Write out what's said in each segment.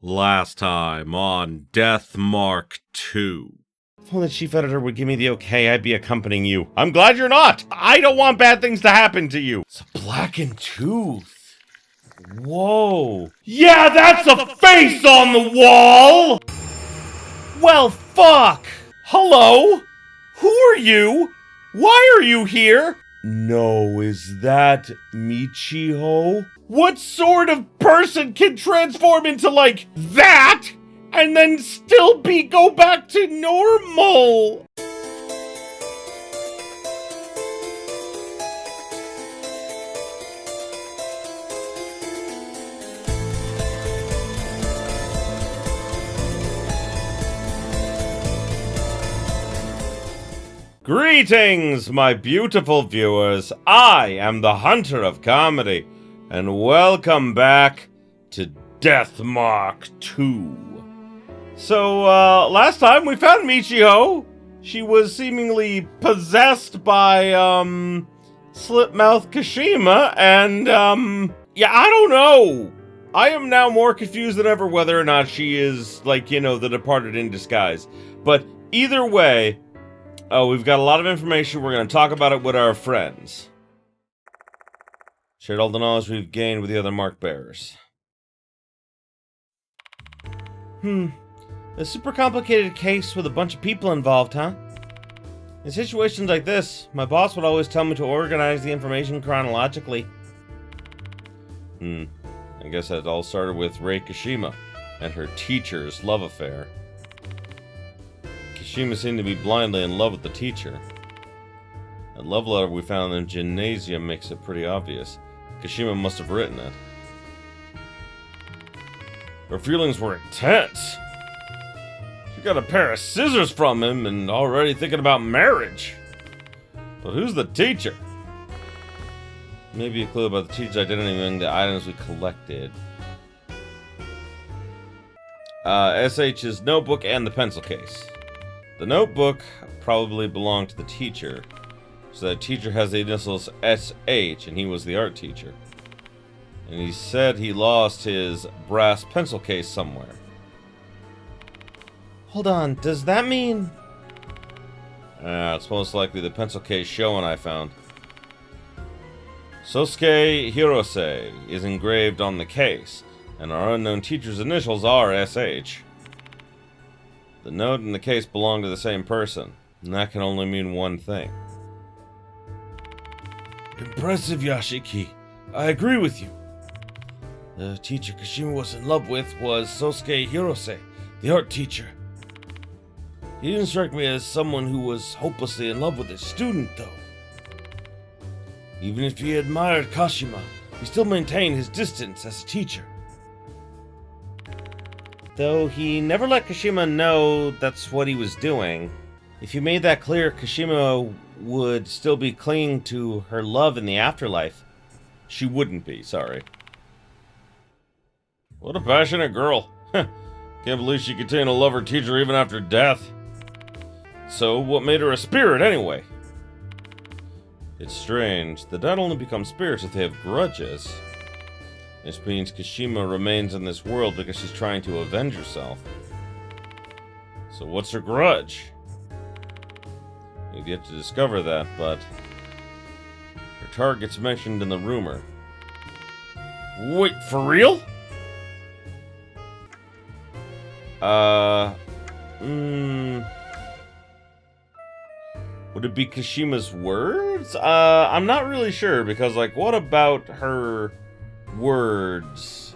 Last time on Death Mark 2. If only the chief editor would give me the okay, I'd be accompanying you. I'm glad you're not! I don't want bad things to happen to you! It's a blackened tooth. Whoa. Yeah, that's a face on the wall! Well, fuck! Hello? Who are you? Why are you here? No, is that Michiho? What sort of person can transform into, like, that? And then still go back to normal? Greetings, my beautiful viewers. I am the Hunter of Comedy, and welcome back to Death Mark 2. So, last time we found Michiho. She was seemingly possessed by, Slit-Mouthed Kashima, and, yeah, I don't know. I am now more confused than ever whether or not she is, like, you know, the departed in disguise. But either way, we've got a lot of information. We're going to talk about it with our friends. Shared all the knowledge we've gained with the other mark bearers. A super complicated case with a bunch of people involved, huh? In situations like this, my boss would always tell me to organize the information chronologically. I guess that all started with Rei Kashima and her teacher's love affair. Kashima seemed to be blindly in love with the teacher. That love letter we found in the gymnasium makes it pretty obvious. Kashima must have written it. Her feelings were intense. She got a pair of scissors from him and already thinking about marriage. But who's the teacher? Maybe a clue about the teacher's identity among the items we collected. SH's notebook and the pencil case. The notebook probably belonged to the teacher, so that teacher has the initials SH, and he was the art teacher. And he said he lost his brass pencil case somewhere. Hold on, does that mean... it's most likely the pencil case Shoen I found. Sosuke Hirose is engraved on the case, and our unknown teacher's initials are SH. The note and the case belong to the same person, and that can only mean one thing. Impressive, Yashiki. I agree with you. The teacher Kashima was in love with was Sosuke Hirose, the art teacher. He didn't strike me as someone who was hopelessly in love with his student, though. Even if he admired Kashima, he still maintained his distance as a teacher. Though he never let Kashima know that's what he was doing. If you made that clear, Kashima would still be clinging to her love in the afterlife. She wouldn't be, sorry. What a passionate girl. Can't believe she continued to love her teacher even after death. So, what made her a spirit anyway? It's strange that not only become spirits if they have grudges. This means Kashima remains in this world because she's trying to avenge herself. So what's her grudge? We've yet to discover that, but her target's mentioned in the rumor. Wait, for real? Would it be Kashima's words? I'm not really sure, because, like, what about her words?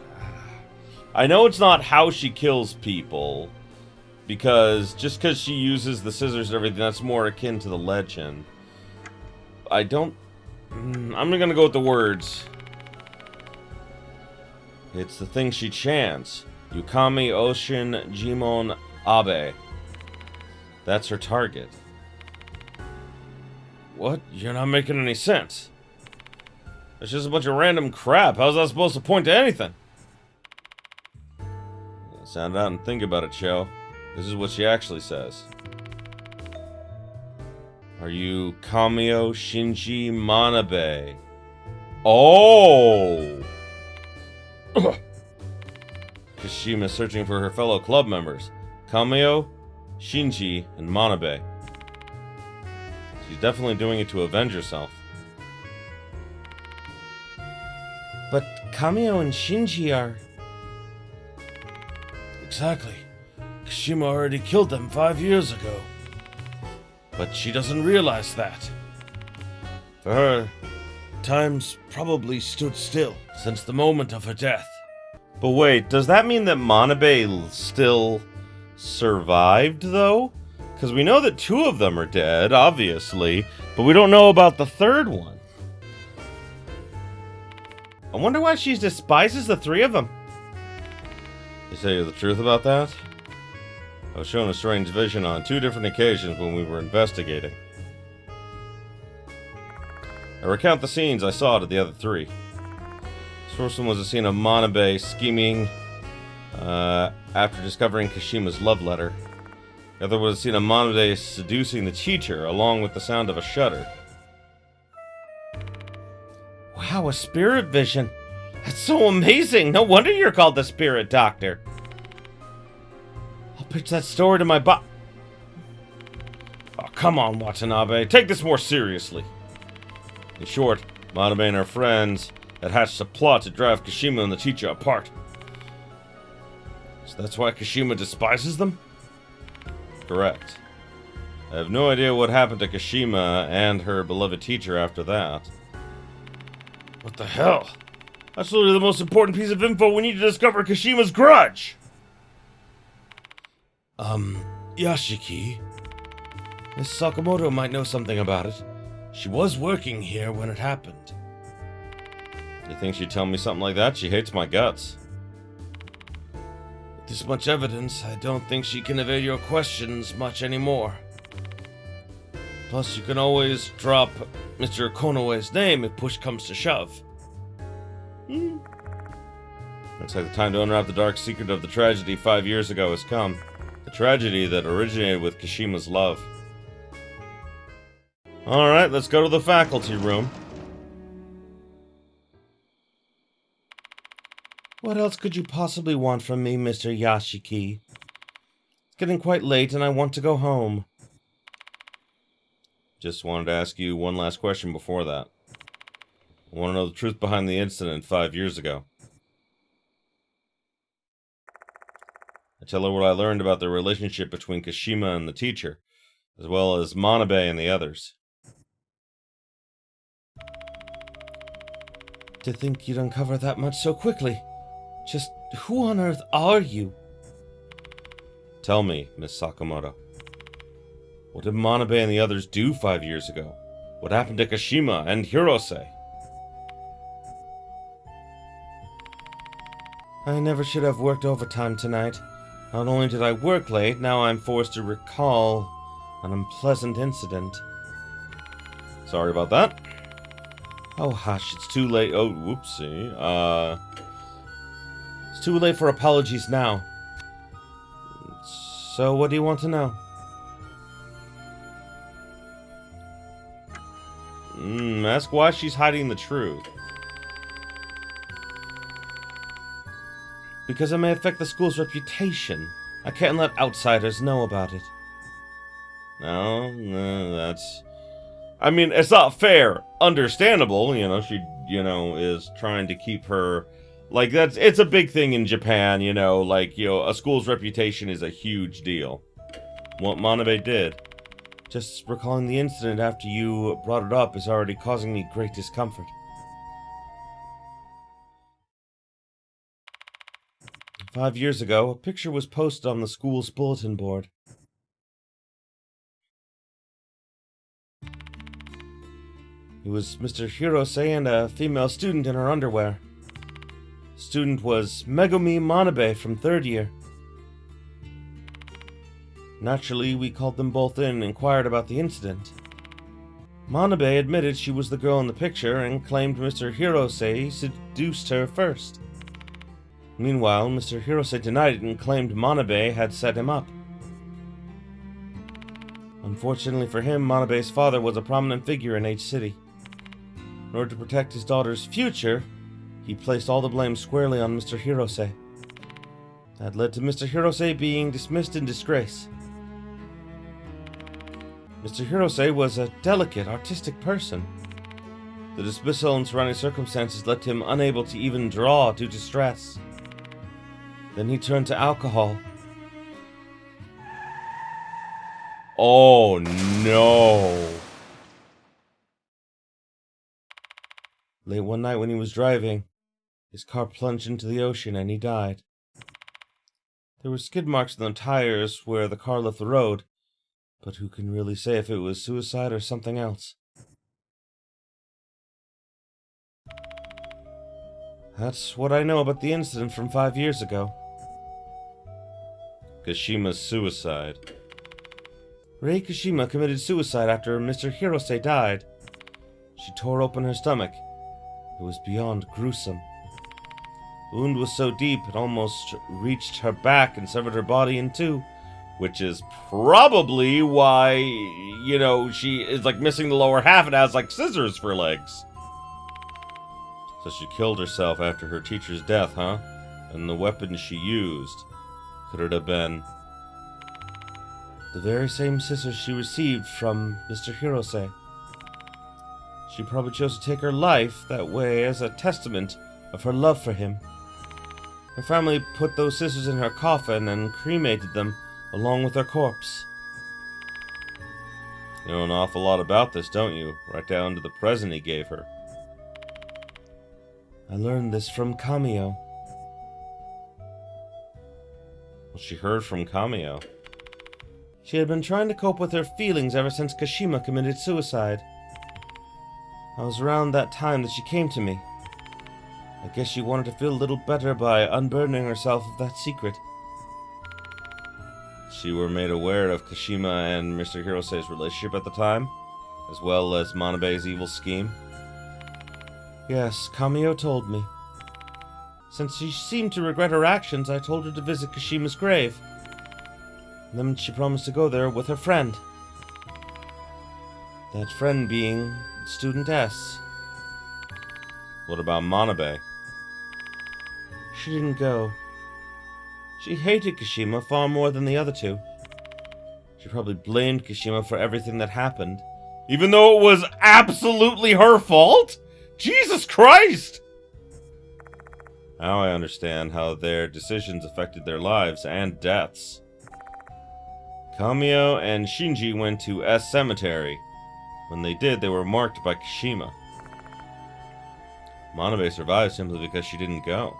I know it's not how she kills people, because just because she uses the scissors and everything, that's more akin to the legend. I'm gonna go with the words. It's the thing she chants. Yukami Oshin Jimon Abe. That's her target. What? You're not making any sense. It's just a bunch of random crap. How's that supposed to point to anything? Sound out and think about it, Cho. This is what she actually says. Are you Kamio Shinji Manabe? Oh! Kashima is searching for her fellow club members, Kamio, Shinji, and Manabe. She's definitely doing it to avenge herself. But Kamio and Shinji are... Exactly. Kashima already killed them 5 years ago. But she doesn't realize that. For her, time's probably stood still since the moment of her death. But wait, does that mean that Manabe still survived, though? Because we know that 2 of them are dead, obviously, but we don't know about the 3rd one. I wonder why she despises the 3 of them. You tell you the truth about that? I was shown a strange vision on 2 different occasions when we were investigating. I recount the scenes I saw to the other 3. This first one was a scene of Manabe scheming after discovering Kashima's love letter. The other was a scene of Manabe seducing the teacher, along with the sound of a shutter. Wow, a spirit vision! That's so amazing! No wonder you're called the Spirit Doctor! I'll pitch that story to my Oh, come on, Watanabe. Take this more seriously. In short, Manabe and her friends had hatched a plot to drive Kashima and the teacher apart. So that's why Kashima despises them? Correct. I have no idea what happened to Kashima and her beloved teacher after that. What the hell? That's literally the most important piece of info we need to discover Kashima's grudge! Yashiki? Miss Sakamoto might know something about it. She was working here when it happened. You think she'd tell me something like that? She hates my guts. With this much evidence, I don't think she can evade your questions much anymore. Plus, you can always drop Mr. Konoe's name if push comes to shove. Looks like the time to unwrap the dark secret of the tragedy 5 years ago has come. The tragedy that originated with Kashima's love. Alright, let's go to the faculty room. What else could you possibly want from me, Mr. Yashiki? It's getting quite late and I want to go home. Just wanted to ask you one last question before that. I want to know the truth behind the incident 5 years ago. I tell her what I learned about the relationship between Kashima and the teacher, as well as Manabe and the others. To think you'd uncover that much so quickly. Just who on earth are you? Tell me, Miss Sakamoto. What did Manabe and the others do 5 years ago? What happened to Kashima and Hirose? I never should have worked overtime tonight. Not only did I work late, now I'm forced to recall an unpleasant incident. Sorry about that. Oh, hush, it's too late. Oh, whoopsie. It's too late for apologies now. So, what do you want to know? Ask why she's hiding the truth. Because it may affect the school's reputation. I can't let outsiders know about it. No, that's... I mean, it's not fair. Understandable, she, is trying to keep her... Like, it's a big thing in Japan, a school's reputation is a huge deal. What Manabe did. Just recalling the incident after you brought it up is already causing me great discomfort. 5 years ago, a picture was posted on the school's bulletin board. It was Mr. Hirose and a female student in her underwear. The student was Megumi Manabe from 3rd year. Naturally, we called them both in and inquired about the incident. Manabe admitted she was the girl in the picture and claimed Mr. Hirose seduced her first. Meanwhile, Mr. Hirose denied it and claimed Manabe had set him up. Unfortunately for him, Manabe's father was a prominent figure in H City. In order to protect his daughter's future, he placed all the blame squarely on Mr. Hirose. That led to Mr. Hirose being dismissed in disgrace. Mr. Hirose was a delicate, artistic person. The dismissal and surrounding circumstances left him unable to even draw due to stress. Then he turned to alcohol. Oh no! Late one night when he was driving, his car plunged into the ocean and he died. There were skid marks on the tires where the car left the road, but who can really say if it was suicide or something else? That's what I know about the incident from 5 years ago. Kashima's suicide. Rei Kashima committed suicide after Mr. Hirose died. She tore open her stomach. It was beyond gruesome. The wound was so deep it almost reached her back and severed her body in two, which is probably why, you know, she is like missing the lower half and has like scissors for legs. So she killed herself after her teacher's death, huh? And the weapon she used, could it have been the very same scissors she received from Mr. Hirose? She probably chose to take her life that way as a testament of her love for him. Her family put those scissors in her coffin and cremated them along with her corpse. You know an awful lot about this, don't you? Right down to the present he gave her. I learned this from Kamio. Well, she heard from Kamio. She had been trying to cope with her feelings ever since Kashima committed suicide. I was around that time that she came to me. I guess she wanted to feel a little better by unburdening herself of that secret. She were made aware of Kashima and Mr. Hirose's relationship at the time, as well as Manabe's evil scheme. Yes, Kamio told me. Since she seemed to regret her actions, I told her to visit Kashima's grave. Then she promised to go there with her friend. That friend being Student S. What about Manabe? She didn't go. She hated Kashima far more than the other two. She probably blamed Kashima for everything that happened, even though it was absolutely her fault? Jesus Christ! Now I understand how their decisions affected their lives and deaths. Kamio and Shinji went to S Cemetery. When they did, they were marked by Kashima. Manabe survived simply because she didn't go.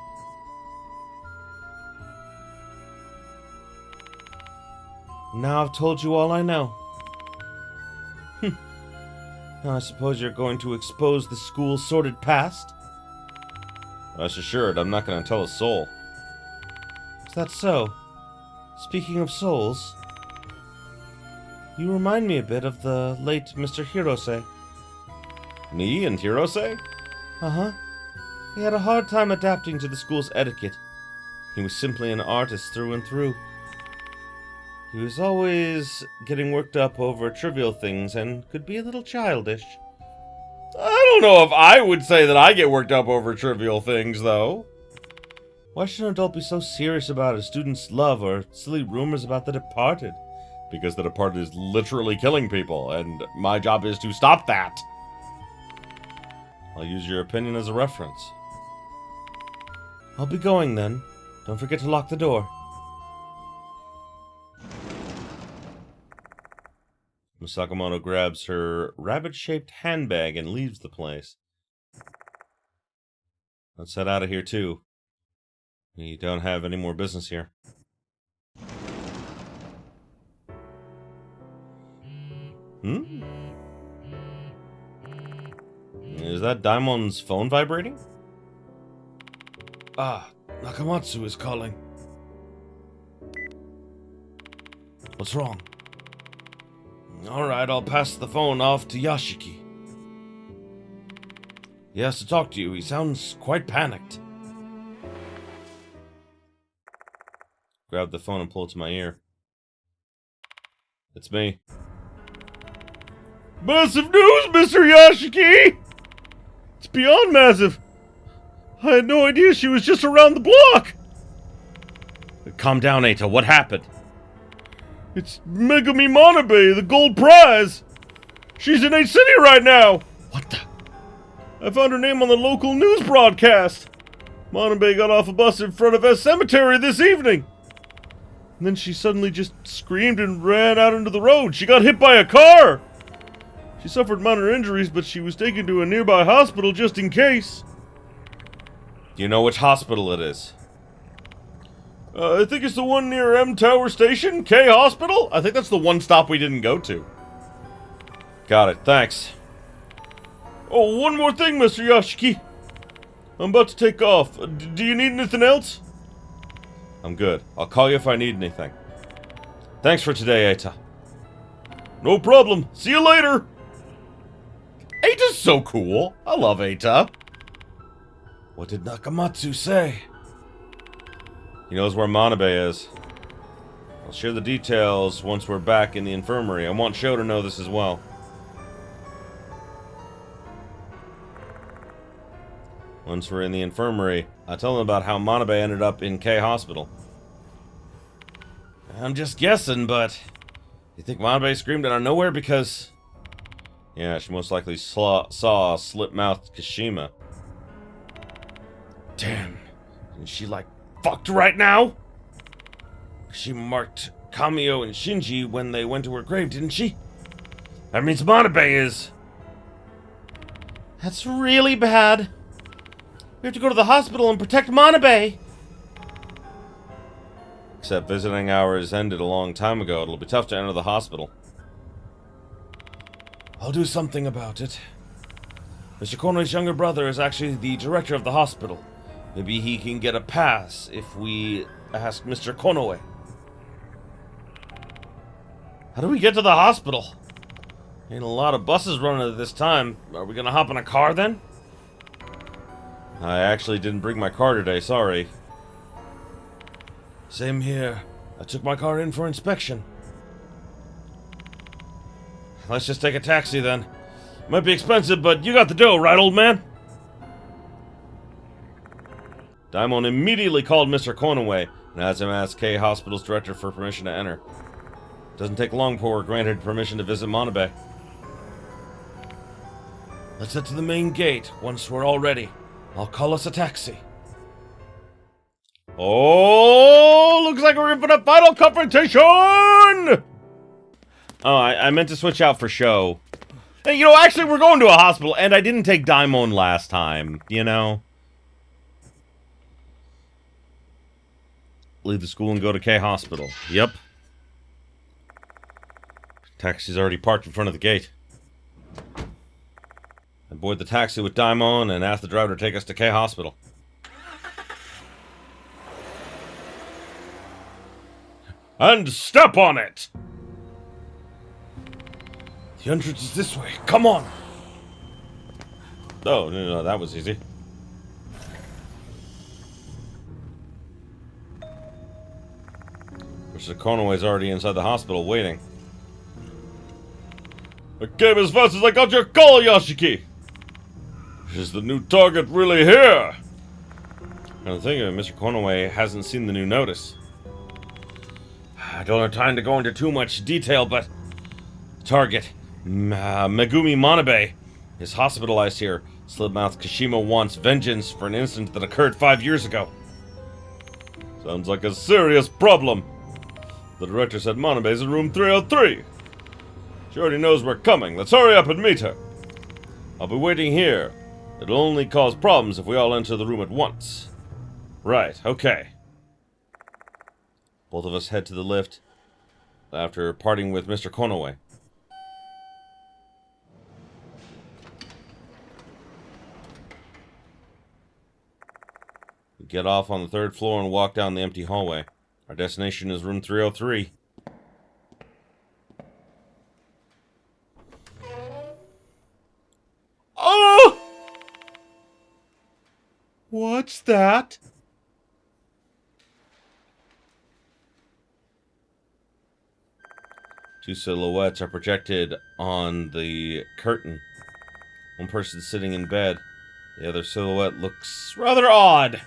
Now I've told you all I know. Now I suppose you're going to expose the school's sordid past? Rest assured, I'm not going to tell a soul. Is that so? Speaking of souls, you remind me a bit of the late Mr. Hirose. Me and Hirose? Uh-huh. He had a hard time adapting to the school's etiquette. He was simply an artist through and through. He was always getting worked up over trivial things and could be a little childish. I don't know if I would say that I get worked up over trivial things, though. Why should an adult be so serious about a student's love or silly rumors about the departed? Because the departed is literally killing people, and my job is to stop that. I'll use your opinion as a reference. I'll be going then. Don't forget to lock the door. Sakamoto grabs her rabbit-shaped handbag and leaves the place. Let's head out of here, too. We don't have any more business here. Is that Daimon's phone vibrating? Ah, Nakamatsu is calling. What's wrong? Alright, I'll pass the phone off to Yashiki. He has to talk to you. He sounds quite panicked. Grab the phone and pull it to my ear. It's me. Massive news, Mr. Yashiki! It's beyond massive. I had no idea she was just around the block. calm down, Eita. What happened? It's Megumi Manabe, the gold prize! She's in 8 City right now! What the? I found her name on the local news broadcast. Manabe got off a bus in front of a cemetery this evening. And then she suddenly just screamed and ran out into the road. She got hit by a car! She suffered minor injuries, but she was taken to a nearby hospital just in case. Do you know which hospital it is? I think it's the one near M Tower Station, K Hospital. I think that's the one stop we didn't go to. Got it, thanks. Oh, one more thing, Mr. Yashiki. I'm about to take off. Do you need anything else? I'm good. I'll call you if I need anything. Thanks for today, Eita. No problem. See you later. Eita's so cool. I love Eita. What did Nakamatsu say? He knows where Manabe is. I'll share the details once we're back in the infirmary. I want Sho to know this as well. Once we're in the infirmary, I'll tell them about how Manabe ended up in K Hospital. I'm just guessing, but... You think Manabe screamed out of nowhere because... Yeah, she most likely saw Slit-Mouthed Kashima. Damn. Isn't she, like, fucked right now? She marked Kamio and Shinji when they went to her grave, didn't she? That means Manabe is... That's really bad. We have to go to the hospital and protect Manabe. Except visiting hours ended a long time ago. It'll be tough to enter the hospital. I'll do something about it. Mr. Konoe's younger brother is actually the director of the hospital. Maybe he can get a pass if we ask Mr. Konoe. How do we get to the hospital? Ain't a lot of buses running at this time. Are we gonna hop in a car then? I actually didn't bring my car today, sorry. Same here. I took my car in for inspection. Let's just take a taxi then. Might be expensive, but you got the dough, right, old man? Daimon immediately called Mr. Konoe and has him ask K Hospital's director for permission to enter. Doesn't take long before we're granted permission to visit Manabe. Let's head to the main gate once we're all ready. I'll call us a taxi. Oh, looks like we're in for the final confrontation! Oh, I meant to switch out for Sho. Hey, you know, actually, we're going to a hospital, and I didn't take Daimon last time, you know? Leave the school and go to K Hospital. Yep. Taxi's already parked in front of the gate. I board the taxi with Daimon and ask the driver to take us to K Hospital. And step on it! The entrance is this way. Come on! Oh, no, that was easy. Mr. Konoe's already inside the hospital waiting. I came as fast as I got your call, Yashiki! Is the new target really here? I'm thinking Mr. Konoe hasn't seen the new notice. I don't have time to go into too much detail, but... Target, Megumi Manabe, is hospitalized here. Slit-Mouthed Kashima wants vengeance for an incident that occurred 5 years ago. Sounds like a serious problem. The director said Manabe's in room 303. She already knows we're coming. Let's hurry up and meet her. I'll be waiting here. It'll only cause problems if we all enter the room at once. Right, okay. Both of us head to the lift after parting with Mr. Konoe. We get off on the 3rd floor and walk down the empty hallway. Our destination is room 303. Oh! What's that? Two silhouettes are projected on the curtain. One person's sitting in bed. The other silhouette looks rather odd.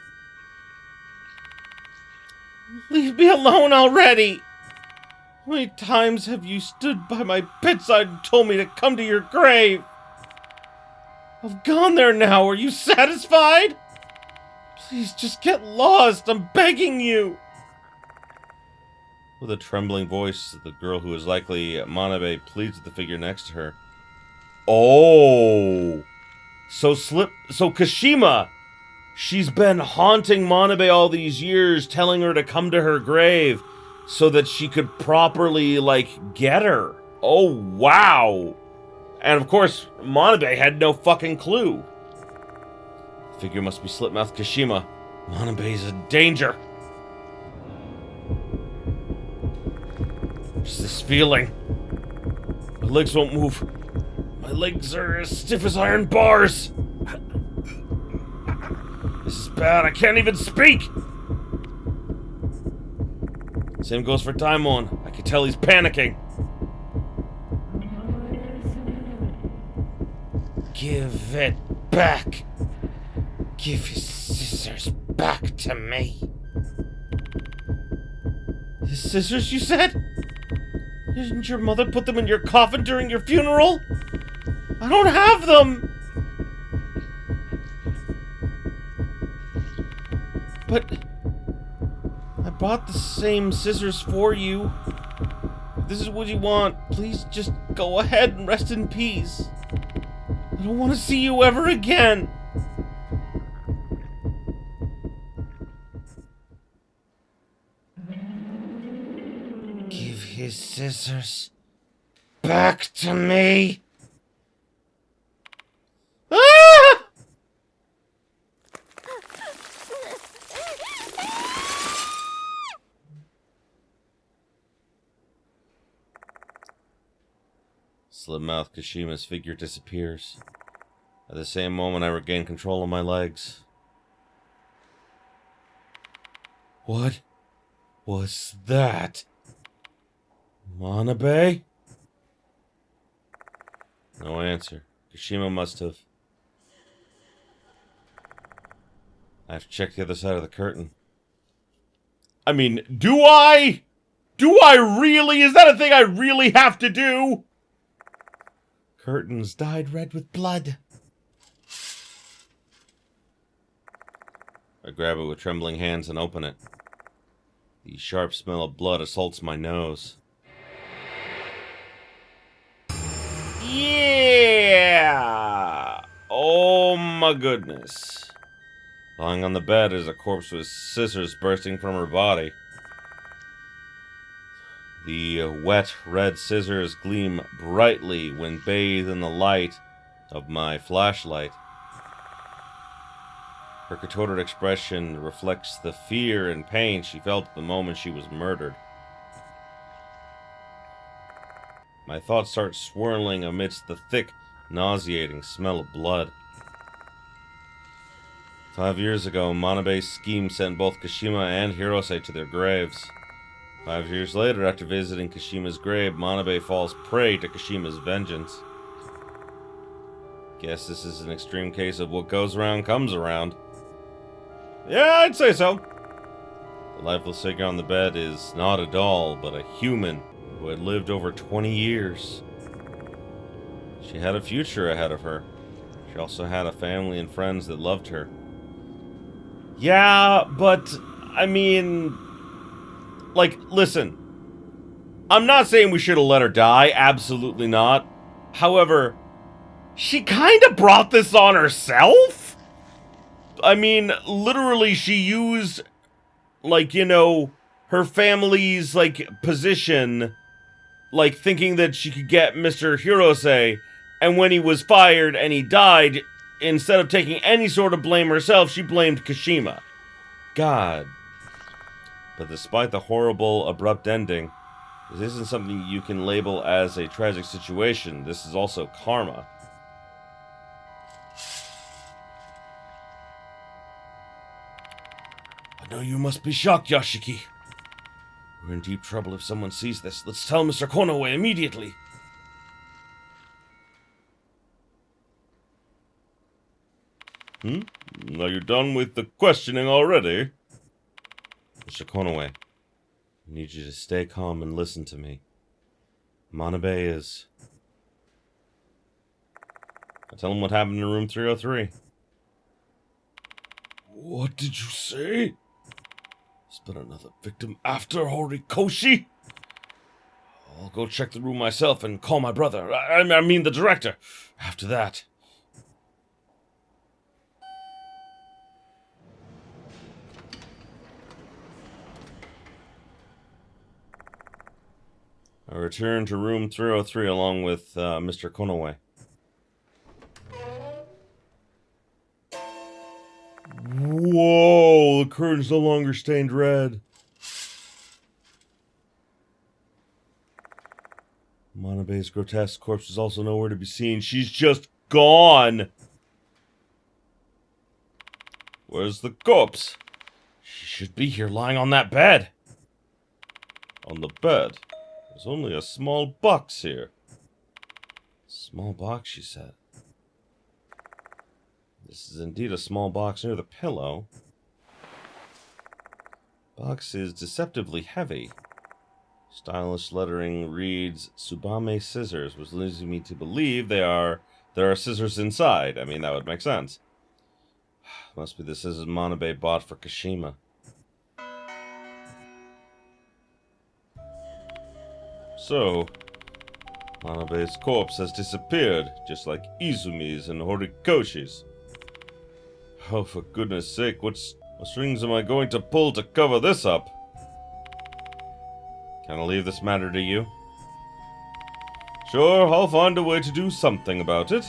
Leave Leave me alone already! How many times have you stood by my bedside and told me to come to your grave? I've gone there now. Are you satisfied? Please just get lost. I'm begging you. With a trembling voice, the girl who is likely Manabe pleads with the figure next to her. Oh. So Kashima, she's been haunting Manabe all these years, telling her to come to her grave so that she could properly, get her. Oh, wow. And of course, Manabe had no fucking clue. The figure must be Slit-Mouthed Kashima. Manabe's in danger. What's this feeling? My legs won't move. My legs are as stiff as iron bars. This is bad. I can't even speak. Same goes for Daimon. I can tell he's panicking. Give it back. Give his scissors back to me. His scissors, you said? Didn't your mother put them in your coffin during your funeral? I don't have them! But I bought the same scissors for you. If this is what you want, please just go ahead and rest in peace. I don't want to see you ever again. Give his scissors back to me. Ah! Slit-Mouthed Kashima's figure disappears. At the same moment, I regain control of my legs. What was that? Manabe? No answer. Kashima must have. I have to check the other side of the curtain. I mean, do I? Do I really? Is that a thing I really have to do? Curtains dyed red with blood. I grab it with trembling hands and open it. The sharp smell of blood assaults my nose. Yeah! Oh my goodness. Lying on the bed is a corpse with scissors bursting from her body. The wet red scissors gleam brightly when bathed in the light of my flashlight. Her contorted expression reflects the fear and pain she felt the moment she was murdered. My thoughts start swirling amidst the thick, nauseating smell of blood. 5 years ago, Manabe's scheme sent both Kashima and Hirose to their graves. 5 years later, after visiting Kashima's grave, Manabe falls prey to Kashima's vengeance. Guess this is an extreme case of what goes around comes around. Yeah, I'd say so. The lifeless figure on the bed is not a doll, but a human who had lived over 20 years. She had a future ahead of her. She also had a family and friends that loved her. Yeah, but, I mean, listen. I'm not saying we should have let her die, absolutely not. However, she kind of brought this on herself? I mean, literally, she used, her family's, position, thinking that she could get Mr. Hirose, and when he was fired and he died, instead of taking any sort of blame herself, she blamed Kashima. God. But despite the horrible, abrupt ending, this isn't something you can label as a tragic situation. This is also karma. I know you must be shocked, Yashiki. We're in deep trouble if someone sees this. Let's tell Mr. Konoe immediately. Are you done with the questioning already? Mr. Konoe, I need you to stay calm and listen to me. Manabe is... I tell him what happened in room 303. What did you say? There's been another victim after Horikoshi? I'll go check the room myself and call my brother. I mean the director. After that. I return to room 303 along with Mr. Konoe. Whoa, the curtain's no longer stained red. Manabe's grotesque corpse is also nowhere to be seen. She's just gone. Where's the corpse? She should be here lying on that bed. On the bed? There's only a small box here. Small box, she said. This is indeed a small box near the pillow. Box is deceptively heavy. Stylish lettering reads Tsubame scissors, which leads me to believe there are scissors inside. I mean, that would make sense. Must be the scissors Manabe bought for Kashima. So, Manabe's corpse has disappeared, just like Izumi's and Horikoshi's. Oh, for goodness sake, what strings am I going to pull to cover this up? Can I leave this matter to you? Sure, I'll find a way to do something about it.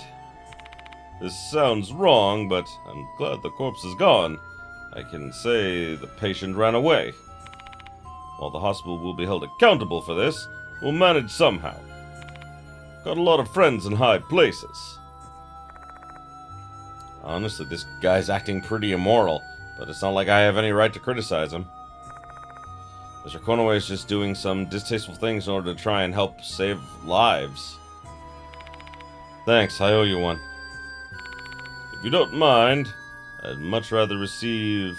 This sounds wrong, but I'm glad the corpse is gone. I can say the patient ran away. While the hospital will be held accountable for this, we'll manage somehow. Got a lot of friends in high places. Honestly, this guy's acting pretty immoral, but it's not like I have any right to criticize him. Mr. Konoe is just doing some distasteful things in order to try and help save lives. Thanks, I owe you one. If you don't mind, I'd much rather receive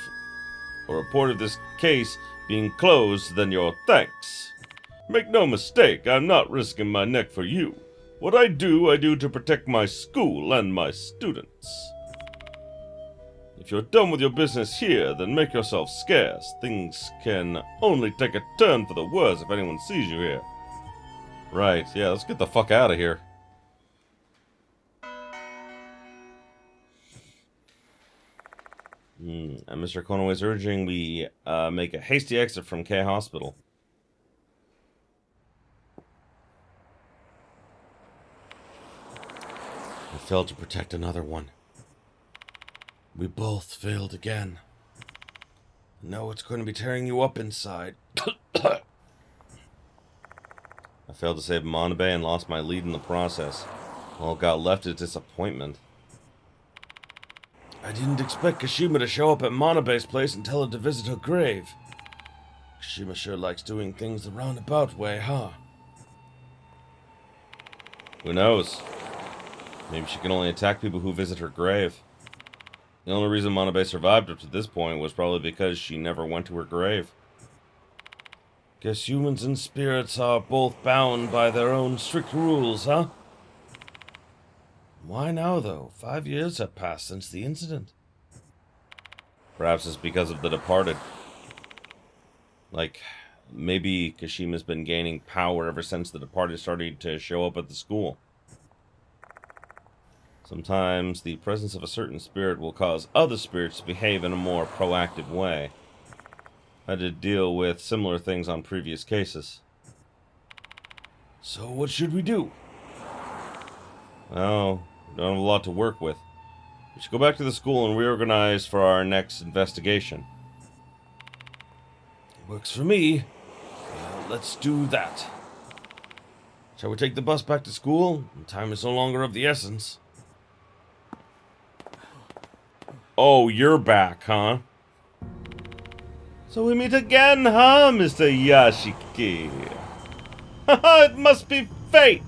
a report of this case being closed than your thanks. Make no mistake, I'm not risking my neck for you. What I do to protect my school and my students. If you're done with your business here, then make yourself scarce. Things can only take a turn for the worse if anyone sees you here. Right, yeah, let's get the fuck out of here. And Mr. Konoe is urging we make a hasty exit from K Hospital. I failed to protect another one. We both failed again. Now it's going to be tearing you up inside. I failed to save Manabe and lost my lead in the process. All got left is disappointment. I didn't expect Kashima to show up at Manabe's place and tell her to visit her grave. Kashima sure likes doing things the roundabout way, huh? Who knows? Maybe she can only attack people who visit her grave. The only reason Manabe survived up to this point was probably because she never went to her grave. Guess humans and spirits are both bound by their own strict rules, huh? Why now, though? 5 years have passed since the incident. Perhaps it's because of the departed. Like, maybe Kashima's been gaining power ever since the departed started to show up at the school. Sometimes the presence of a certain spirit will cause other spirits to behave in a more proactive way. I had to deal with similar things on previous cases. So what should we do? Well, we don't have a lot to work with. We should go back to the school and reorganize for our next investigation. Works for me. Let's do that. Shall we take the bus back to school? Time is no longer of the essence. Oh, you're back, huh? So we meet again, huh, Mr. Yashiki? Haha, it must be fate!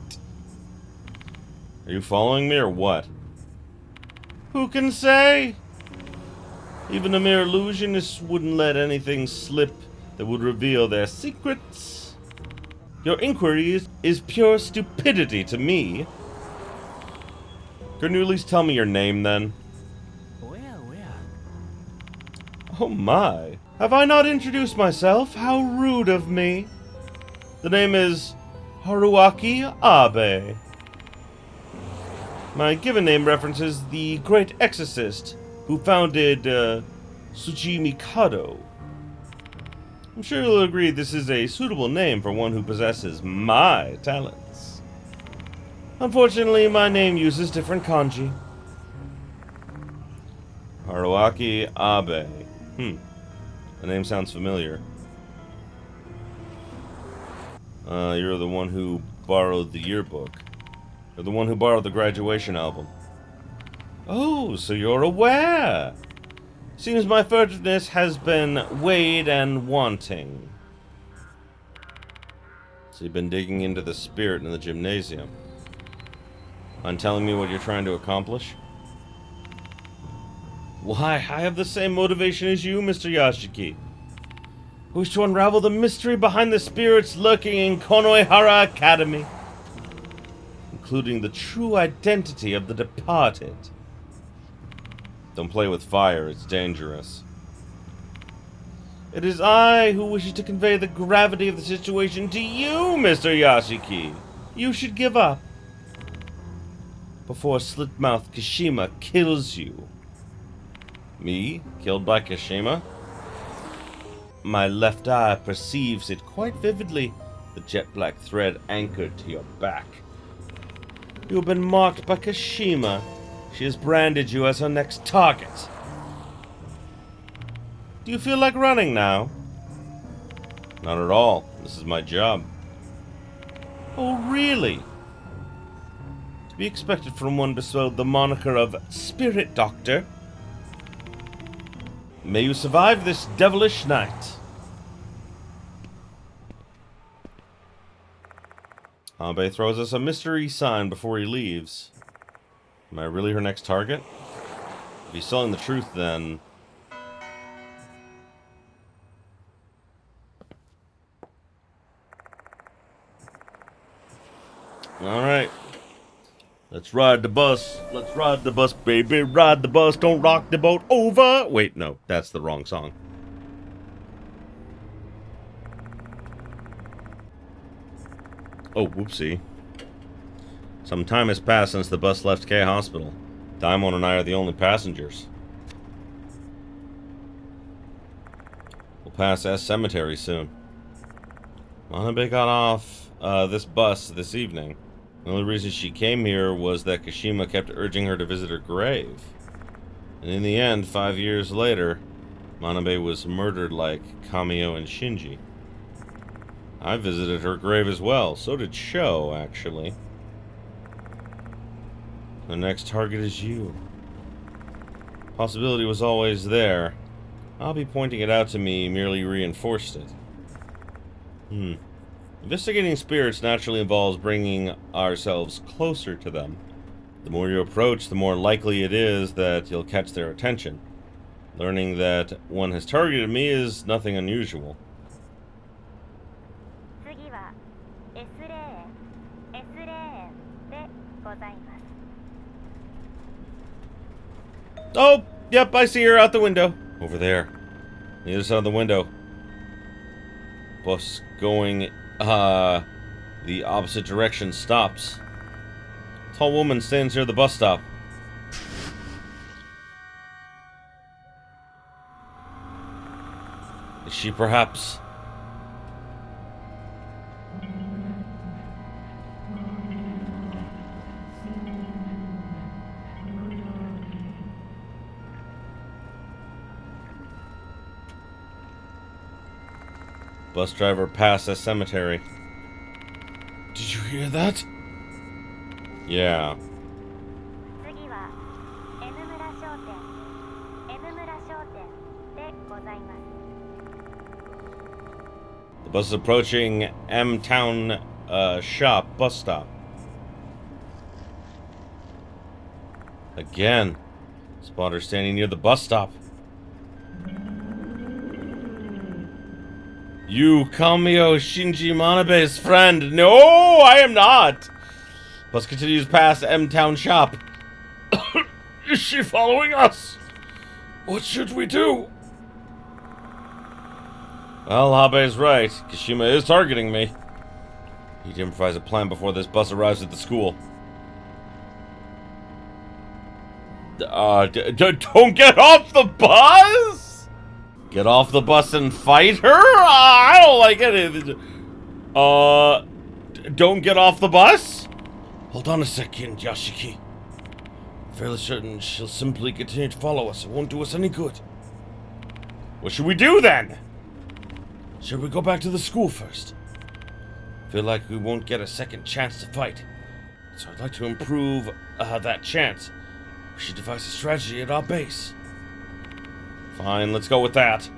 Are you following me or what? Who can say? Even a mere illusionist wouldn't let anything slip that would reveal their secrets. Your inquiry is pure stupidity to me. Couldn't you at least tell me your name, then? Oh my. Have I not introduced myself? How rude of me. The name is Haruaki Abe. My given name references the great exorcist who founded Tsuchimikado. I'm sure you'll agree this is a suitable name for one who possesses my talents. Unfortunately, my name uses different kanji. Haruaki Abe. The name sounds familiar. You're the one who borrowed the yearbook. You're the one who borrowed the graduation album. Oh, so you're aware. Seems my furtiveness has been weighed and wanting. So you've been digging into the spirit in the gymnasium. Mind telling me what you're trying to accomplish? Why, I have the same motivation as you, Mr. Yashiki. I wish to unravel the mystery behind the spirits lurking in Konohara Academy, including the true identity of the departed. Don't play with fire, it's dangerous. It is I who wishes to convey the gravity of the situation to you, Mr. Yashiki. You should give up before Slit-Mouthed Kashima kills you. Me? Killed by Kashima? My left eye perceives it quite vividly, the jet black thread anchored to your back. You have been marked by Kashima. She has branded you as her next target. Do you feel like running now? Not at all. This is my job. Oh, really? To be expected from one bestowed the moniker of Spirit Doctor. May you survive this devilish night. Abe throws us a mystery sign before he leaves. Am I really her next target? If he's telling the truth, then... Alright. Let's ride the bus. Let's ride the bus, baby. Ride the bus. Don't rock the boat over. Wait, no. That's the wrong song. Oh, whoopsie. Some time has passed since the bus left K Hospital. Daimon and I are the only passengers. We'll pass S Cemetery soon. Manabe got off this bus this evening. The only reason she came here was that Kashima kept urging her to visit her grave. And in the end, 5 years later, Manabe was murdered like Kamio and Shinji. I visited her grave as well. So did Sho, actually. The next target is you. Possibility was always there. Abi pointing it out to me merely reinforced it. Investigating spirits naturally involves bringing ourselves closer to them. The more you approach, the more likely it is that you'll catch their attention. Learning that one has targeted me is nothing unusual. Oh, yep, I see her out the window. Over there. On the other side of the window. Bus going, the opposite direction stops. Tall woman stands near the bus stop. Is she perhaps... Bus driver passed a cemetery. Did you hear that? Yeah. The bus is approaching M Town shop bus stop. Again. Spotter standing near the bus stop. You Kamio Shinji Manabe's friend. No, I am not. Bus continues past M-Town Shop. Is she following us? What should we do? Well, Habe's right. Kashima is targeting me. Need to improvise a plan before this bus arrives at the school. Don't get off the bus! Get off the bus and fight her? I don't like it. Don't get off the bus? Hold on a second, Yashiki. Fairly certain she'll simply continue to follow us. It won't do us any good. What should we do then? Should we go back to the school first? Feel like we won't get a second chance to fight. So I'd like to improve that chance. We should devise a strategy at our base. Fine, let's go with that.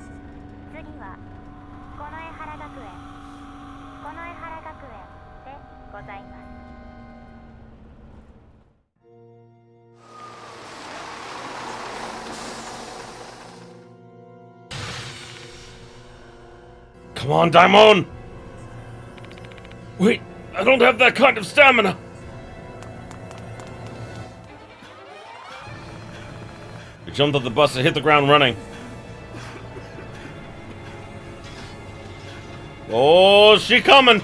Come on, Daimon! Wait, I don't have that kind of stamina! We jumped off the bus and hit the ground running. Oh, she coming!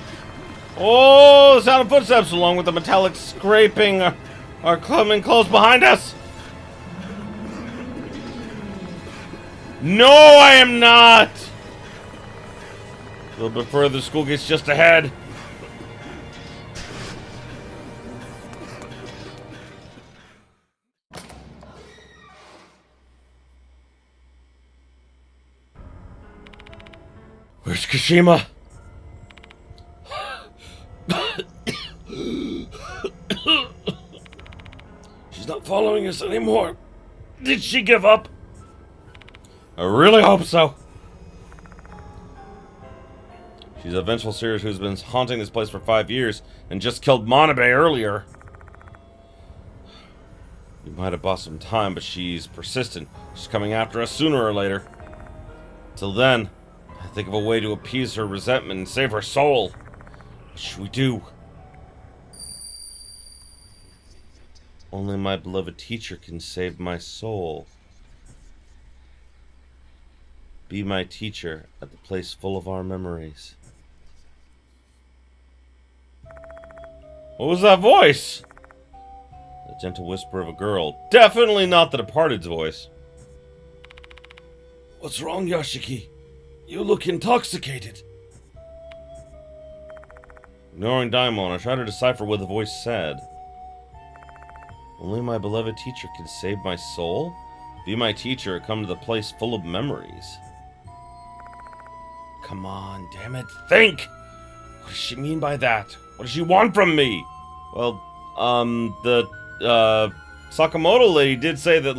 Oh, the sound of footsteps along with the metallic scraping are coming close behind us. No, I am not! A little bit further, school gate's just ahead. Where's Kashima? She's not following us anymore. Did she give up? I really hope so. She's a vengeful serial who's been haunting this place for 5 years and just killed Manabe earlier. We might have bought some time, but she's persistent. She's coming after us sooner or later. Till then, I think of a way to appease her resentment and save her soul. What should we do? Only my beloved teacher can save my soul. Be my teacher at the place full of our memories. What was that voice? The gentle whisper of a girl. Definitely not the Departed's voice. What's wrong, Yashiki? You look intoxicated. Ignoring Daimon, I try to decipher what the voice said. Only my beloved teacher can save my soul? Be my teacher or come to the place full of memories. Come on, damn it, think! What does she mean by that? What does she want from me? Well, Sakamoto lady did say that,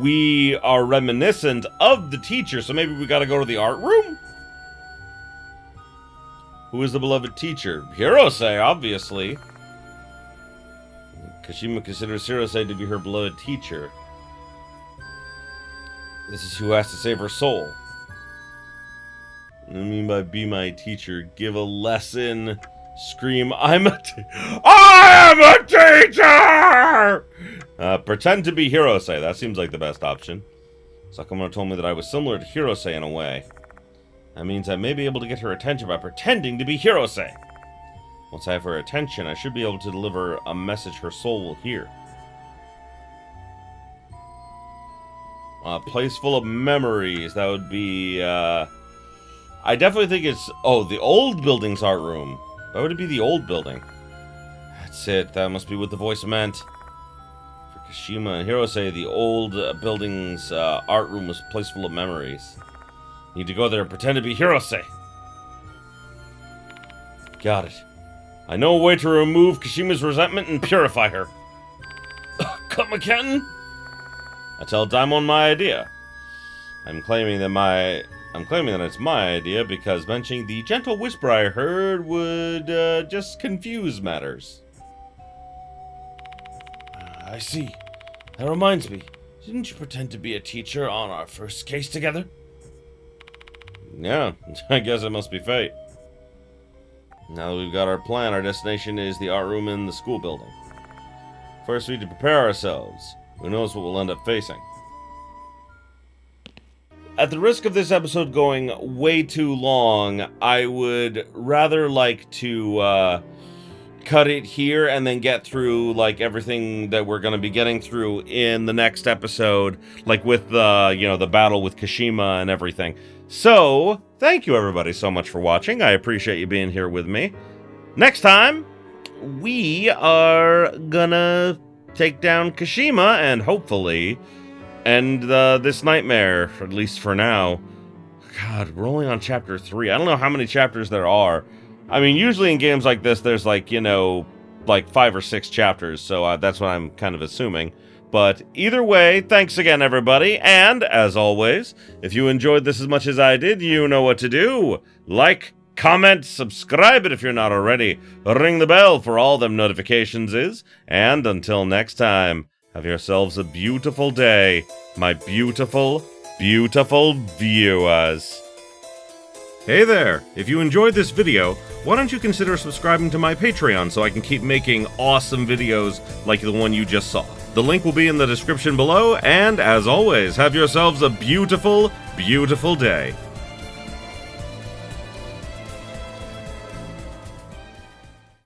we are reminiscent of the teacher, so maybe we gotta go to the art room? Who is the beloved teacher? Hirose, obviously. Kashima considers Hirose to be her beloved teacher. This is who has to save her soul. I mean by be my teacher, give a lesson, scream, I am a teacher! Pretend to be Hirose, that seems like the best option. Sakamoto told me that I was similar to Hirose in a way. That means I may be able to get her attention by pretending to be Hirose. Once I have her attention, I should be able to deliver a message her soul will hear. A place full of memories, that would be, I definitely think it's... Oh, the old building's art room. Why would it be the old building? That's it. That must be what the voice meant. For Kashima and Hirose, the old building's art room was a place full of memories. Need to go there and pretend to be Hirose. Got it. I know a way to remove Kashima's resentment and purify her. Come again? I tell Daimon my idea. I'm claiming that it's my idea because mentioning the gentle whisper I heard would just confuse matters. I see. That reminds me. Didn't you pretend to be a teacher on our first case together? Yeah, I guess it must be fate. Now that we've got our plan, our destination is the art room in the school building. First, we need to prepare ourselves. Who knows what we'll end up facing. At the risk of this episode going way too long, I would rather like to cut it here and then get through like everything that we're going to be getting through in the next episode, like with the, the battle with Kashima and everything. So, thank you everybody so much for watching. I appreciate you being here with me. Next time, we are gonna take down Kashima and hopefully end this nightmare, at least for now. God, we're only on chapter 3. I don't know how many chapters there are. I mean, usually in games like this, there's like, like 5 or 6 chapters, so that's what I'm kind of assuming. But either way, thanks again, everybody, and as always, if you enjoyed this as much as I did, you know what to do. Like, comment, subscribe it if you're not already, ring the bell for all them notifications and until next time, have yourselves a beautiful day, my beautiful, beautiful viewers. Hey there! If you enjoyed this video, why don't you consider subscribing to my Patreon so I can keep making awesome videos like the one you just saw. The link will be in the description below, and as always, have yourselves a beautiful, beautiful day.